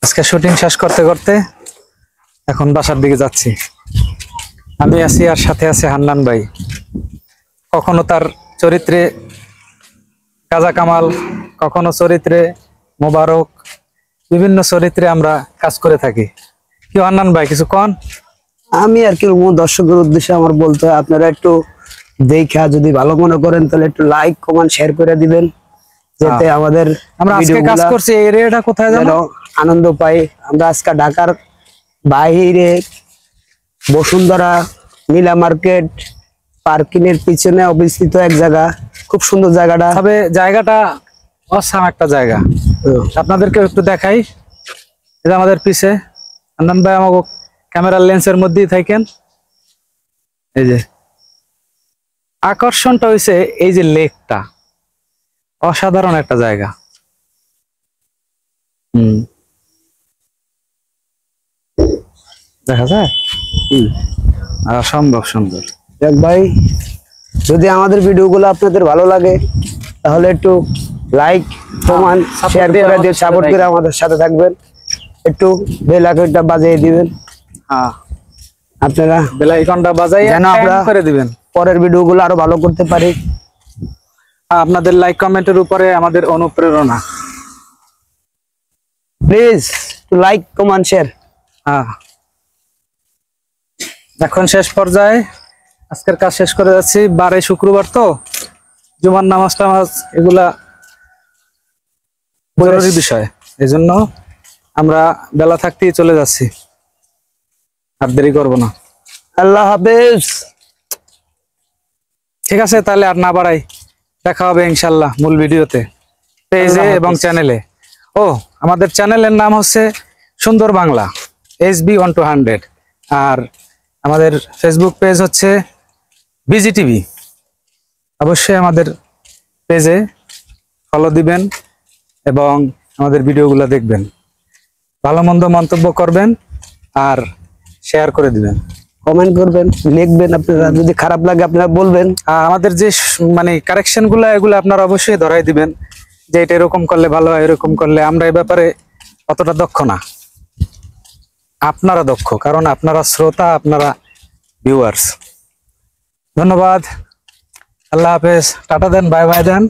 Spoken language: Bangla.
আজকে শুটিং শেষ করতে করতে এখন বাসার দিকে যাচ্ছি। আমি আছি আর সাথে আছে হান্নান ভাই। কখনো তার চরিত্রে কাজা কামাল, কখনো চরিত্রে মোবারক, বিভিন্ন চরিত্রে আমরা কাজ করে থাকি। কি হান্নান ভাই কিছু কন? আমি আর কি দর্শকের উদ্দেশ্যে আমার বলতে হয়, আপনারা একটু দেখা যদি ভালো মনে করেন তাহলে একটু লাইক কমেন্ট শেয়ার করে দিবেন, যাতে আমাদের আমরা আজকে কাজ করছি এই এরিয়াটা কোথায় জানো? আনন্দ পাই। আমরা আজকে ঢাকার বাইরে বসুন্ধরা নীলা মার্কেট পার্কিং এর পিছনে অবস্থিত এক জায়গা, খুব সুন্দর জায়গাটা। তবে জায়গাটা অসাম একটা জায়গা, আপনাদেরকে একটু দেখাই। এটা আমাদের পিছে হান্নান ভাই আমাকে ক্যামেরার লেন্সের মধ্যেই থাকেন। এই যে আকর্ষণটা হইছে এই যে লেকটা, অসাধারণ একটা জায়গা। দেখা যায় অসম্ভব সুন্দর। দেখ ভাই, যদি আমাদের ভিডিওগুলো আপনাদের ভালো লাগে তাহলে একটু লাইক কমেন্ট শেয়ার করে দিয়ে সাপোর্ট করে আমাদের সাথে থাকবেন। একটু বেল আইকনটা বাজিয়ে দিবেন। হ্যাঁ, আপনারা বেল আইকনটা বাজাইয়ে যেন আমরা করে দিবেন, পরের ভিডিওগুলো আরো ভালো করতে পারি। আপনাদের লাইক কমেন্টের উপরে আমাদের অনুপ্রেরণা। Please like comment share. হ্যাঁ, এখন শেষ পর্যায়ে আজকের কাজ শেষ করে যাচ্ছি। বারে শুক্রবার তো জুমার নামাজ টামাজ এগুলা জরুরি বিষয়, এই জন্য আমরা বেলা থাকতেই চলে যাচ্ছি, আর দেরি করবো না। আল্লাহ হাফেজ। ঠিক আছে, তাহলে আর না বাড়াই, দেখা হবে ইনশাল্লাহ মূল ভিডিওতে, পেজে এবং চ্যানেলে। ও, আমাদের চ্যানেলের নাম হচ্ছে সুন্দর বাংলা SB1-200, আর আমাদের ফেসবুক পেজ হচ্ছে BGTV। অবশ্যই আমাদের পেজে ফলো দিবেন এবং আমাদের ভিডিওগুলো দেখবেন, ভালো মন্দ মন্তব্য করবেন আর শেয়ার করে দিবেন, কমেন্ট করবেন, লিখবেন। আপনারা যদি খারাপ লাগে আপনারা বলবেন। আমাদের যে মানে কারেকশন গুলা এগুলো আপনারা অবশ্যই ধরাই দিবেন, যে এটা এরকম করলে ভালো হয়, এরকম করলে। আমরা এই ব্যাপারে অতটা দক্ষ না, আপনারা দক্ষ, কারণ আপনারা শ্রোতা, আপনারা ভিউয়ার্স। ধন্যবাদ, আল্লাহ হাফেজ, টাটা দেন, বাই বাই দেন।